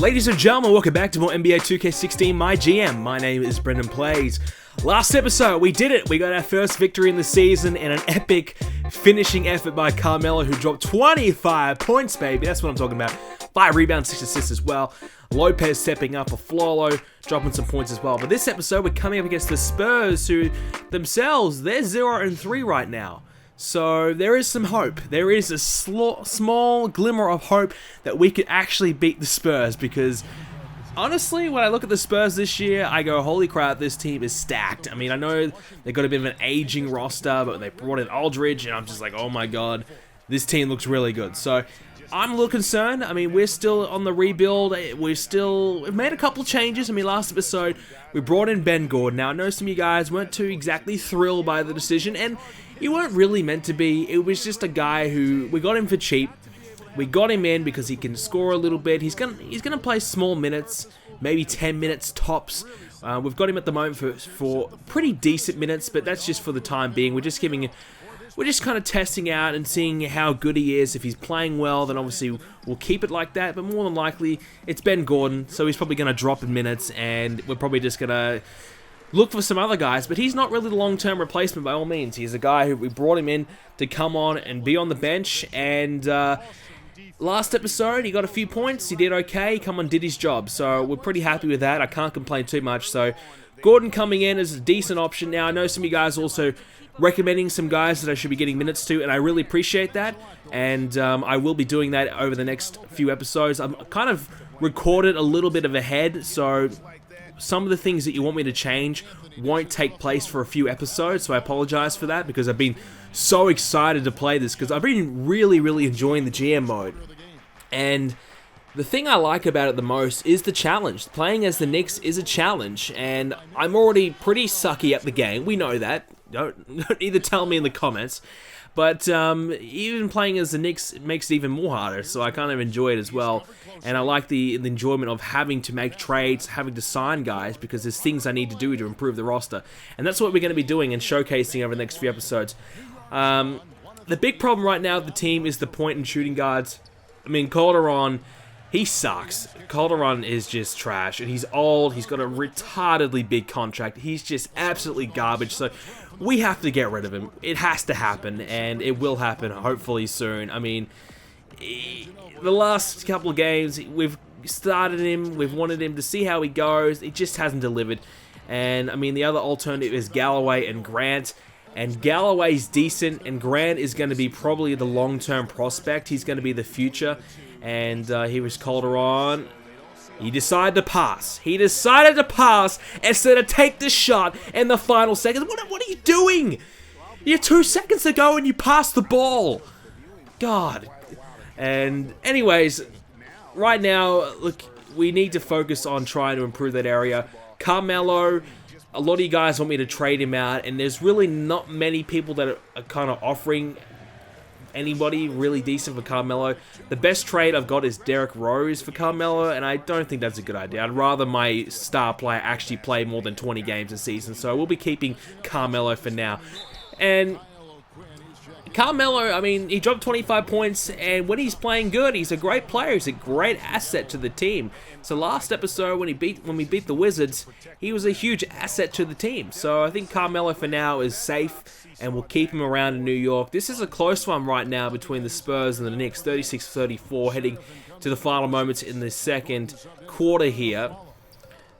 Ladies and gentlemen, welcome back to more NBA 2k16 MyGM. My name is BrendenPlayz. Last episode, we did it. We got our first victory in the season in an epic finishing effort by Carmello, who dropped 25 points, baby. That's what I'm talking about. 5 rebounds, 6 assists as well. Lopez stepping up for Flolo, dropping some points as well. But this episode, we're coming up against the Spurs, who themselves, they're 0-3 right now. So there is some hope. There is a small glimmer of hope that we could actually beat the Spurs, because honestly, when I look at the Spurs this year, I go, holy crap, this team is stacked. I mean, I know they've got a bit of an aging roster, but they brought in Aldridge, and I'm just like, oh my god, this team looks really good. So I'm a little concerned. I mean, we're still on the rebuild. We've made a couple changes. I mean, last episode, we brought in Ben Gordon. Now, I know some of you guys weren't too exactly thrilled by the decision, and you weren't really meant to be. It was just a guy who, we got him for cheap. We got him in because he can score a little bit. He's gonna play small minutes, maybe 10 minutes tops. We've got him at the moment for pretty decent minutes, but that's just for the time being. We're just kind of testing out and seeing how good he is. If he's playing well, then obviously we'll keep it like that. But more than likely, it's Ben Gordon, so he's probably going to drop in minutes, and we're probably just going to look for some other guys. But he's not really the long-term replacement by all means. He's a guy who we brought him in to come on and be on the bench. And last episode, he got a few points. He did okay. He come on, did his job. So we're pretty happy with that. I can't complain too much. So Gordon coming in is a decent option. Now, I know some of you guys also recommending some guys that I should be getting minutes to, and I really appreciate that, and I will be doing that over the next few episodes. I'm kind of recorded a little bit of ahead, so some of the things that you want me to change won't take place for a few episodes, so I apologize for that, because I've been so excited to play this, because I've been really enjoying the GM mode. And the thing I like about it the most is the challenge. Playing as the Knicks is a challenge, and I'm already pretty sucky at the game. We know that. Don't either tell me in the comments. But even playing as the Knicks, it makes it even more harder, so I kind of enjoy it as well. And I like the enjoyment of having to make trades, having to sign guys, because there's things I need to do to improve the roster. And that's what we're going to be doing and showcasing over the next few episodes. The big problem right now with the team is the point and shooting guards. I mean, Calderon, he sucks. Calderon is just trash, and he's old. He's got a retardedly big contract. He's just absolutely garbage, so we have to get rid of him. It has to happen, and it will happen hopefully soon. I mean, the last couple of games, we've started him. We've wanted him to see how he goes. He just hasn't delivered. And, I mean, the other alternative is Galloway and Grant. And Galloway's decent, and Grant is going to be probably the long-term prospect. He's going to be the future. And he was Calderon. He decided to pass. He decided to pass instead of take the shot in the final seconds. What are you doing? You have 2 seconds to go and you pass the ball. God. And anyways, right now, look, we need to focus on trying to improve that area. Carmello, a lot of you guys want me to trade him out, and there's really not many people that are kind of offering anybody really decent for Carmello. The best trade I've got is Derrick Rose for Carmello, and I don't think that's a good idea. I'd rather my star player actually play more than 20 games a season, so we'll be keeping Carmello for now. And Carmello, I mean, he dropped 25 points, and when he's playing good, he's a great player. He's a great asset to the team. So last episode, when we beat the Wizards, he was a huge asset to the team. So I think Carmello for now is safe, and we'll keep him around in New York. This is a close one right now between the Spurs and the Knicks, 36-34, heading to the final moments in the second quarter here.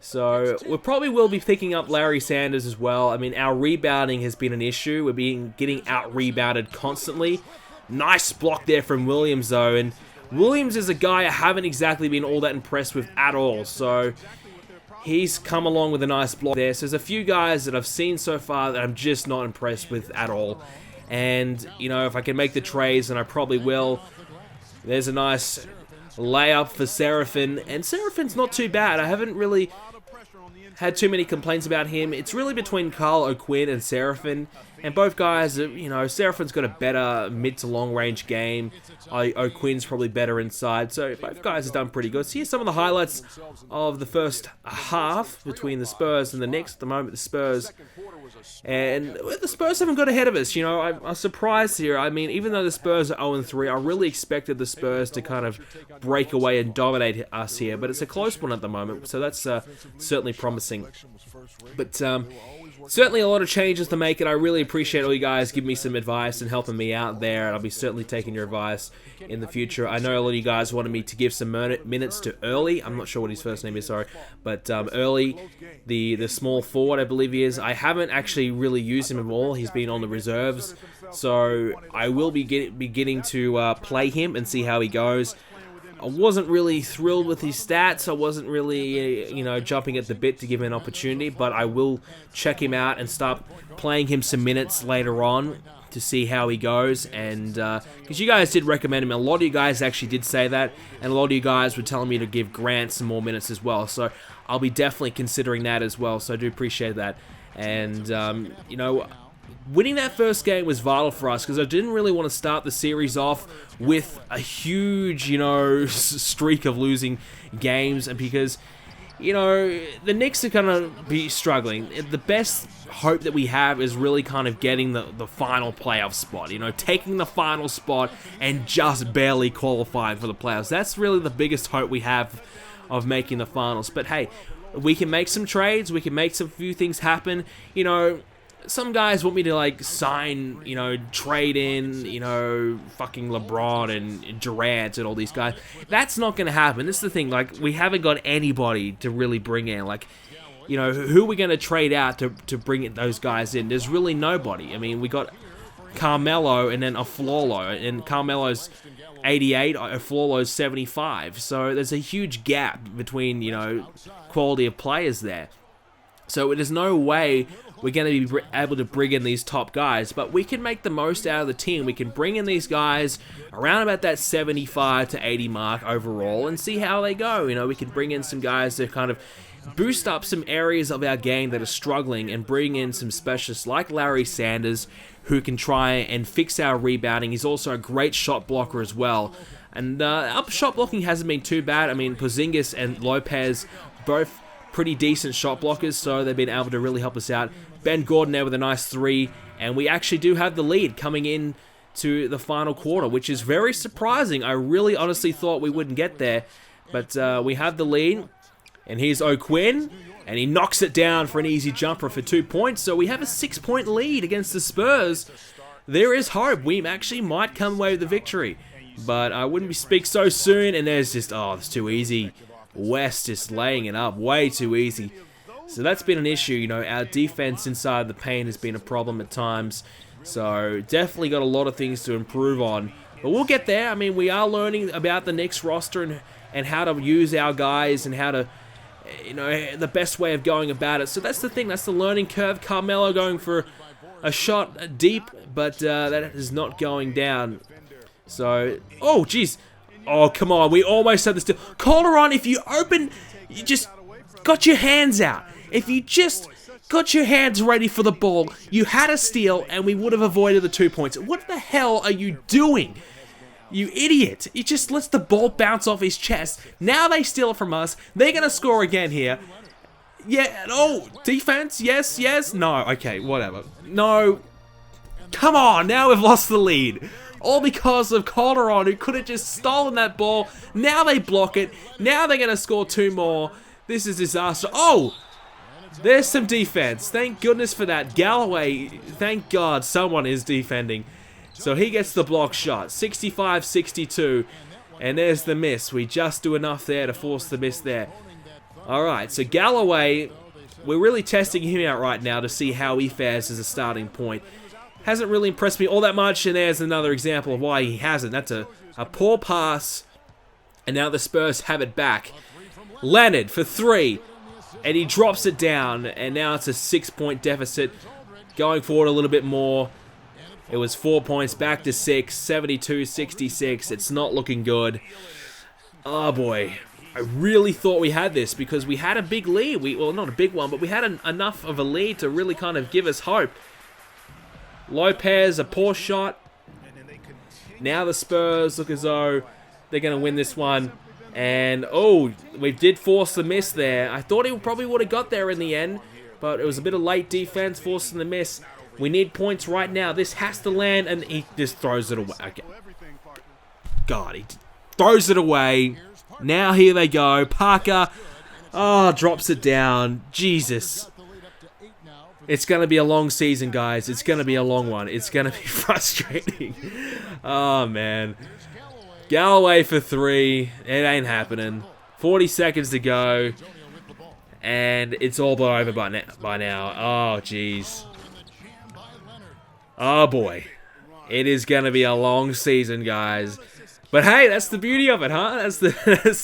So we probably will be picking up Larry Sanders as well. I mean, our rebounding has been an issue. We're getting out-rebounded constantly. Nice block there from Williams, though. And Williams is a guy I haven't exactly been all that impressed with at all. So he's come along with a nice block there. So there's a few guys that I've seen so far that I'm just not impressed with at all. And, you know, if I can make the trades, then I probably will. There's a nice layup for Seraphin. And Seraphin's not too bad. I haven't really had too many complaints about him. It's really between Carl O'Quinn and Seraphin. And both guys, you know, Seraphin's got a better mid to long range game. O'Quinn's probably better inside. So both guys have done pretty good. So here's some of the highlights of the first half between the Spurs and the Knicks. At the moment, the Spurs. And the Spurs haven't got ahead of us. You know, I'm surprised here. I mean, even though the Spurs are 0-3, I really expected the Spurs to kind of break away and dominate us here. But it's a close one at the moment, so that's certainly promising. But certainly a lot of changes to make, and I really appreciate all you guys giving me some advice and helping me out there, and I'll be certainly taking your advice in the future. I know a lot of you guys wanted me to give some minutes to Early. I'm not sure what his first name is, sorry. But Early, the small forward, I believe he is. I haven't actually really used him at all. He's been on the reserves. So I will be beginning to play him and see how he goes. I wasn't really thrilled with his stats. I wasn't really, you know, jumping at the bit to give him an opportunity, but I will check him out and start playing him some minutes later on to see how he goes. And because you guys did recommend him, a lot of you guys actually did say that, and a lot of you guys were telling me to give Grant some more minutes as well. So I'll be definitely considering that as well. So I do appreciate that. And you know, winning that first game was vital for us because I didn't really want to start the series off with a huge, you know, streak of losing games, and because, you know, the Knicks are going to be struggling. The best hope that we have is really kind of getting the final playoff spot, you know, taking the final spot and just barely qualifying for the playoffs. That's really the biggest hope we have of making the finals. But hey, we can make some trades, we can make some few things happen, you know. Some guys want me to, like, sign, you know, trade in, you know, fucking LeBron and Durant and all these guys. That's not going to happen. This is the thing. Like, we haven't got anybody to really bring in. Like, you know, who are we going to trade out to bring those guys in? There's really nobody. I mean, we got Carmello and then Aflalo. And Carmelo's 88, Aflalo's 75. So there's a huge gap between, you know, quality of players there. So there's no way we're going to be able to bring in these top guys, but we can make the most out of the team. We can bring in these guys around about that 75 to 80 mark overall and see how they go. You know, we can bring in some guys to kind of boost up some areas of our game that are struggling and bring in some specialists like Larry Sanders who can try and fix our rebounding. He's also a great shot blocker as well. And our shot blocking hasn't been too bad. I mean, Porzingis and Lopez both pretty decent shot blockers, so they've been able to really help us out. Ben Gordon there with a nice three, and we actually do have the lead coming in to the final quarter, which is very surprising. I really honestly thought we wouldn't get there, but we have the lead, and here's O'Quinn, and he knocks it down for an easy jumper for 2 points, so we have a 6-point lead against the Spurs. There is hope. We actually might come away with the victory, but I wouldn't speak so soon, and there's just, oh, it's too easy. West just laying it up way too easy. So that's been an issue, you know. Our defense inside the paint has been a problem at times. So definitely got a lot of things to improve on. But we'll get there. I mean, we are learning about the Knicks roster and how to use our guys and how to, you know, the best way of going about it. So that's the thing. That's the learning curve. Carmello going for a shot deep, but that is not going down. So, oh, jeez. Oh, come on. We almost had this deal. Calderon, if you just got your hands out. If you just got your hands ready for the ball, you had a steal, and we would have avoided the 2 points. What the hell are you doing? You idiot. He just lets the ball bounce off his chest. Now they steal it from us. They're going to score again here. Yeah, oh, defense? Yes, yes. No, okay, whatever. No. Come on, now we've lost the lead. All because of Calderon, who could have just stolen that ball. Now they block it. Now they're going to score 2 more. This is disaster. Oh! There's some defense. Thank goodness for that. Galloway, thank God someone is defending. So he gets the block shot. 65-62. And there's the miss. We just do enough there to force the miss there. Alright, so Galloway, we're really testing him out right now to see how he fares as a starting point. Hasn't really impressed me all that much, and there's another example of why he hasn't. That's a poor pass, and now the Spurs have it back. Leonard for 3, and he drops it down, and now it's a 6-point deficit. Going forward a little bit more. It was 4 points, back to 6, 72-66. It's not looking good. Oh boy. I really thought we had this because we had a big lead. Well, not a big one, but we had enough of a lead to really kind of give us hope. Lopez, a poor shot. Now the Spurs look as though they're going to win this one. And, oh, we did force the miss there. I thought he probably would have got there in the end, but it was a bit of late defense forcing the miss. We need points right now. This has to land, and he just throws it away. Okay. God, he throws it away. Now here they go. Parker, oh, drops it down. Jesus. It's going to be a long season, guys. It's going to be a long one. It's going to be frustrating. Oh, man. Galloway for 3. It ain't happening. 40 seconds to go. And it's all but over by now. Oh, jeez. Oh, boy. It is going to be a long season, guys. But hey, that's the beauty of it, huh? That's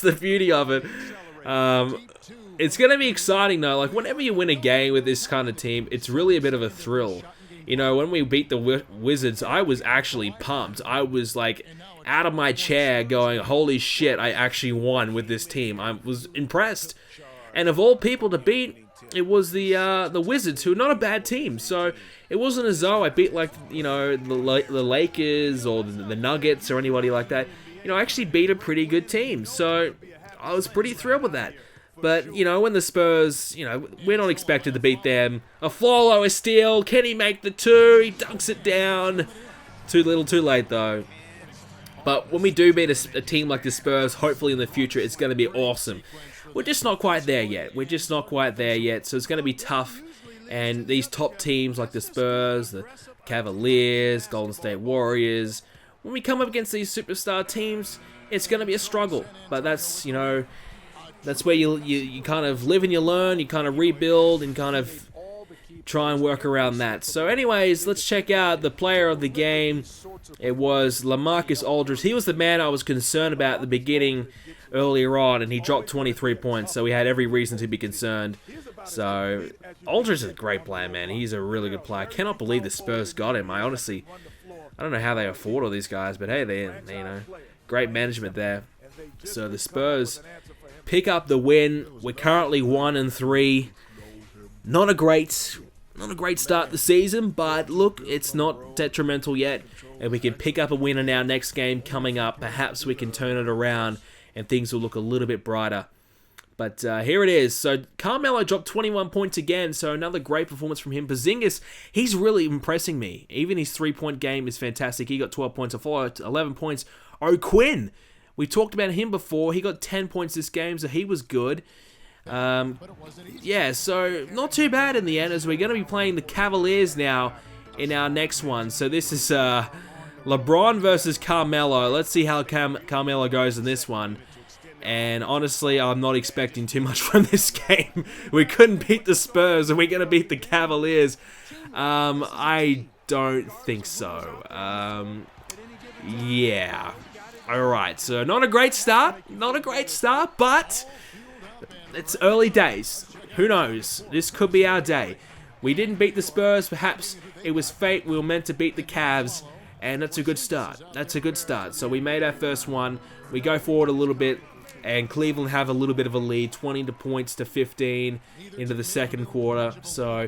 the beauty of it. It's going to be exciting, though. Like, whenever you win a game with this kind of team, it's really a bit of a thrill. You know, when we beat the Wizards, I was actually pumped. I was, like, out of my chair going, holy shit, I actually won with this team. I was impressed. And of all people to beat, it was the Wizards, who are not a bad team. So it wasn't as though I beat, like, you know, the Lakers or the Nuggets or anybody like that. You know, I actually beat a pretty good team. So I was pretty thrilled with that. But, you know, when the Spurs, you know, we're not expected to beat them. A Flolo, a steal. Can he make the 2? He dunks it down. Too little, too late, though. But when we do beat a team like the Spurs, hopefully in the future, it's going to be awesome. We're just not quite there yet. We're just not quite there yet. So it's going to be tough. And these top teams like the Spurs, the Cavaliers, Golden State Warriors, when we come up against these superstar teams, it's going to be a struggle. But that's, you know, that's where you kind of live and you learn, you kind of rebuild and kind of try and work around that. So anyways, let's check out the player of the game. It was LaMarcus Aldridge. He was the man I was concerned about at the beginning earlier on, and he dropped 23 points, so we had every reason to be concerned. So Aldridge is a great player, man. He's a really good player. I cannot believe the Spurs got him. I don't know how they afford all these guys, but hey, they you know, great management there. So the Spurs pick up the win. We're currently 1-3. Not a great start the season, but look, it's not detrimental yet, and we can pick up a win in our next game coming up. Perhaps we can turn it around, and things will look a little bit brighter. But here it is. So Carmello dropped 21 points again, so another great performance from him. Porzingis, he's really impressing me. Even his three-point game is fantastic. He got 12 points. I followed 11 points. O'Quinn, we talked about him before. He got 10 points this game, so he was good. Yeah, so not too bad in the end, as we're going to be playing the Cavaliers now in our next one. So this is LeBron versus Carmello. Let's see how Carmello goes in this one. And honestly, I'm not expecting too much from this game. We couldn't beat the Spurs, and we're going to beat the Cavaliers. I don't think so. Yeah. Alright, so not a great start. Not a great start, but it's early days. Who knows? This could be our day. We didn't beat the Spurs. Perhaps it was fate. We were meant to beat the Cavs. And that's a good start. That's a good start. So we made our first one. We go forward a little bit. And Cleveland have a little bit of a lead. 20 points to 15 into the second quarter. So,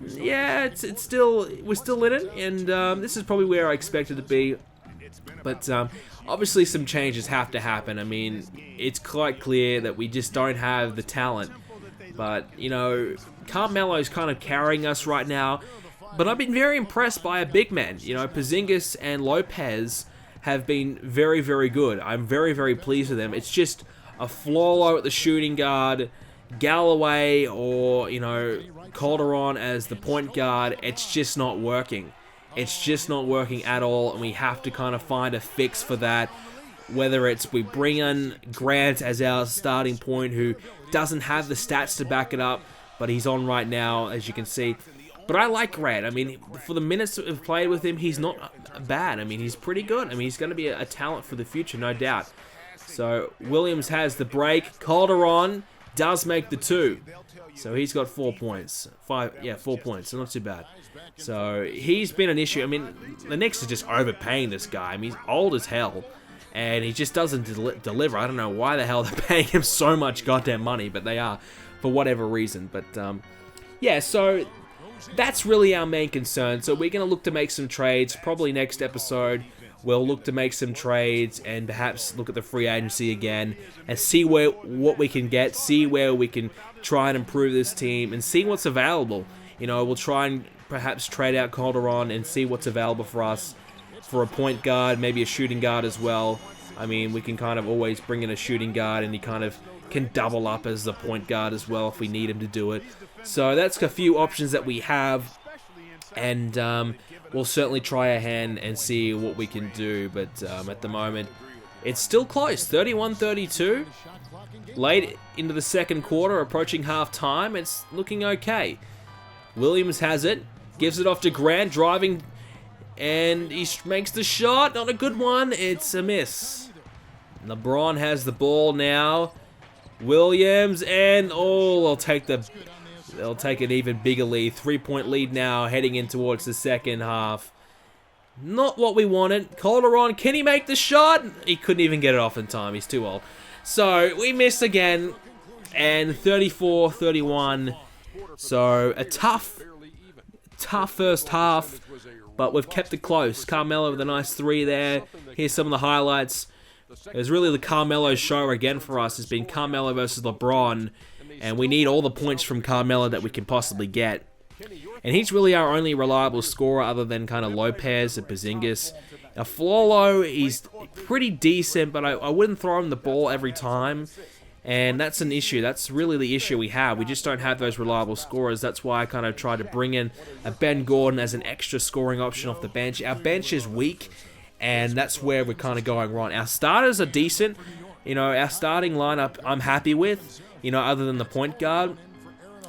yeah, it's still, we're still in it. And this is probably where I expected to be. But obviously some changes have to happen. I mean, it's quite clear that we just don't have the talent. But, you know, Carmelo's kind of carrying us right now. But I've been very impressed by a big man. You know, Porzingis and Lopez have been very, very good. I'm very, very pleased with them. It's just a Flolo at the shooting guard, Galloway or, you know, Calderon as the point guard. It's just not working. It's just not working at all, and we have to kind of find a fix for that. Whether it's we bring in Grant as our starting point, who doesn't have the stats to back it up, but he's on right now, as you can see. But I like Grant. I mean, for the minutes that we've played with him, he's not bad. I mean, he's pretty good. I mean, he's going to be a talent for the future, no doubt. So, Williams has the break. Calderon does make the 2. So, he's got 4 points. 4 points. So, not too bad. So, he's been an issue. I mean, the Knicks are just overpaying this guy. I mean, he's old as hell. And he just doesn't deliver. I don't know why the hell they're paying him so much goddamn money, but they are, for whatever reason. But, yeah, so that's really our main concern. So we're going to look to make some trades. Probably next episode, we'll look to make some trades and perhaps look at the free agency again and see what we can get, see where we can try and improve this team and see what's available. You know, we'll try and perhaps trade out Calderon and see what's available for us for a point guard, maybe a shooting guard as well. I mean, we can kind of always bring in a shooting guard and he kind of can double up as the point guard as well if we need him to do it. So that's a few options that we have, and we'll certainly try our hand and see what we can do. But at the moment, it's still close, 31-32. Late into the second quarter, approaching half time, it's looking okay. Williams has it, gives it off to Grant, driving, and he makes the shot. Not a good one, it's a miss. LeBron has the ball now. Williams, and they'll take an even bigger lead. 3-point lead now, heading in towards the second half. Not what we wanted. Calderon, can he make the shot? He couldn't even get it off in time. He's too old. So we missed again, and 34-31. So a tough first half, but we've kept it close. Carmello with a nice 3 there. Here's some of the highlights. It was really the Carmello show again for us. It's been Carmello versus LeBron, and we need all the points from Carmello that we can possibly get. And he's really our only reliable scorer other than kind of Lopez and Porzingis. Now, Flolo, he's pretty decent, but I wouldn't throw him the ball every time, and that's an issue. That's really the issue we have. We just don't have those reliable scorers. That's why I kind of tried to bring in a Ben Gordon as an extra scoring option off the bench. Our bench is weak, and that's where we're kind of going wrong. Our starters are decent. You know, our starting lineup I'm happy with. You know, other than the point guard,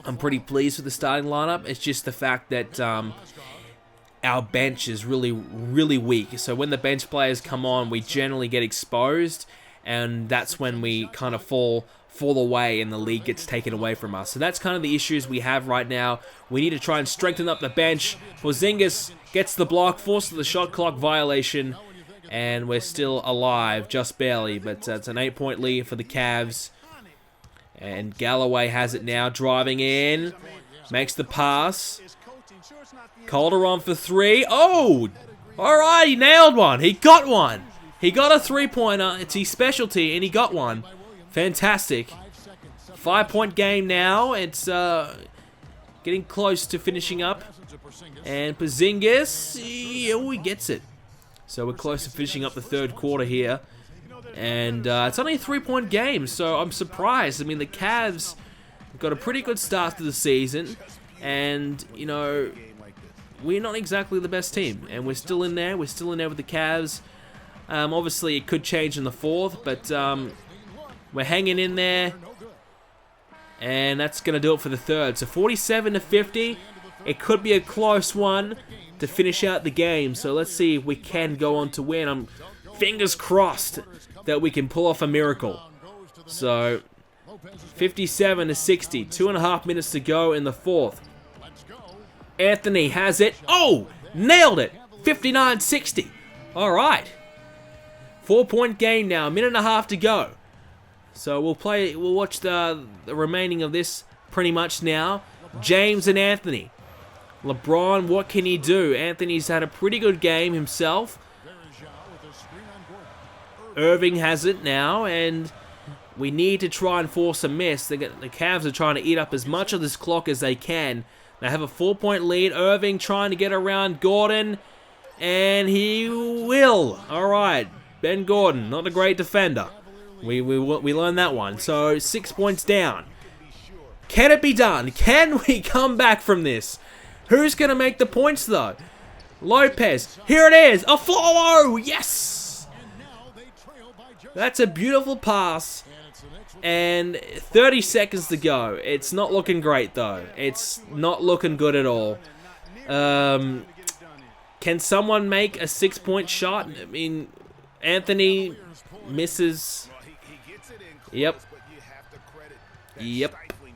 I'm pretty pleased with the starting lineup. It's just the fact that our bench is really, really weak. So when the bench players come on, we generally get exposed, and that's when we kind of fall away and the league gets taken away from us. So that's kind of the issues we have right now. We need to try and strengthen up the bench. Porzingis gets the block, forces the shot clock violation, and we're still alive, just barely. But it's an 8-point lead for the Cavs. And Galloway has it now, driving in, makes the pass. Calderon for 3. Oh! Alright, he nailed one. He got one. He got a 3-pointer. It's his specialty, and he got one. Fantastic. 5-point game now. It's getting close to finishing up. And Porzingis, he gets it. So we're close to finishing up the third quarter here. And it's only a 3-point game, so I'm surprised. I mean, the Cavs got a pretty good start to the season. And, you know, we're not exactly the best team. And we're still in there. We're still in there with the Cavs. Obviously, it could change in the fourth, but we're hanging in there. And that's going to do it for the third. So 47-50. It could be a close one to finish out the game. So let's see if we can go on to win. I'm fingers crossed that we can pull off a miracle. So 57-60. 2.5 minutes to go in the fourth. Anthony has it. Oh! Nailed it! 59-60. Alright. 4-point game now. 1.5 minutes to go. So we'll watch the remaining of this pretty much now. James and Anthony. LeBron, what can he do? Anthony's had a pretty good game himself. Irving has it now, and we need to try and force a miss. The Cavs are trying to eat up as much of this clock as they can. They have a 4-point lead. Irving trying to get around Gordon, and he will. All right, Ben Gordon, not a great defender. We learned that one. So 6 points down. Can it be done? Can we come back from this? Who's going to make the points, though? Lopez. Here it is. A follow. Yes. That's a beautiful pass. And 30 seconds to go. It's not looking great, though. It's not looking good at all. Can someone make a 6-point shot? I mean, Anthony misses. Yep.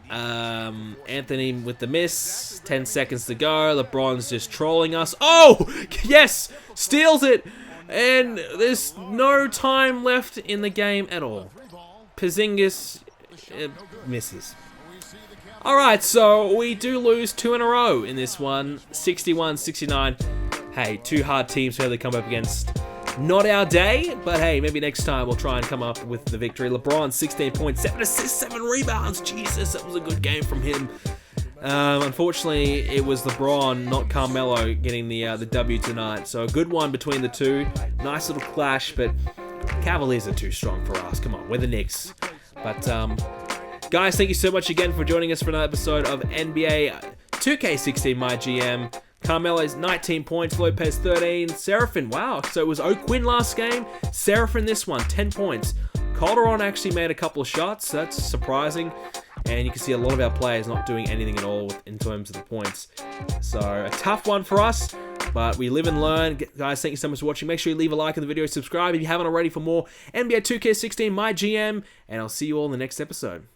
Anthony with the miss. 10 seconds to go. LeBron's just trolling us. Oh! Yes! Steals it! And there's no time left in the game at all. Porzingis misses. Alright, so we do lose 2 in a row in this one. 61-69. Hey, 2 hard teams here to come up against. Not our day, but hey, maybe next time we'll try and come up with the victory. LeBron, 16 points, 7 assists, 7 rebounds. Jesus, that was a good game from him. Unfortunately, it was LeBron, not Carmello, getting the W tonight. So a good one between the two. Nice little clash, but Cavaliers are too strong for us. Come on, we're the Knicks. But guys, thank you so much again for joining us for another episode of NBA 2k16 MyGM. Carmelo's 19 points, Lopez 13, Seraphin, wow, so it was O'Quinn last game, Seraphin this one, 10 points. Calderon actually made a couple of shots, that's surprising, and you can see a lot of our players not doing anything at all in terms of the points. So, a tough one for us, but we live and learn. Guys, thank you so much for watching. Make sure you leave a like on the video, subscribe if you haven't already for more NBA 2k16 MyGM, and I'll see you all in the next episode.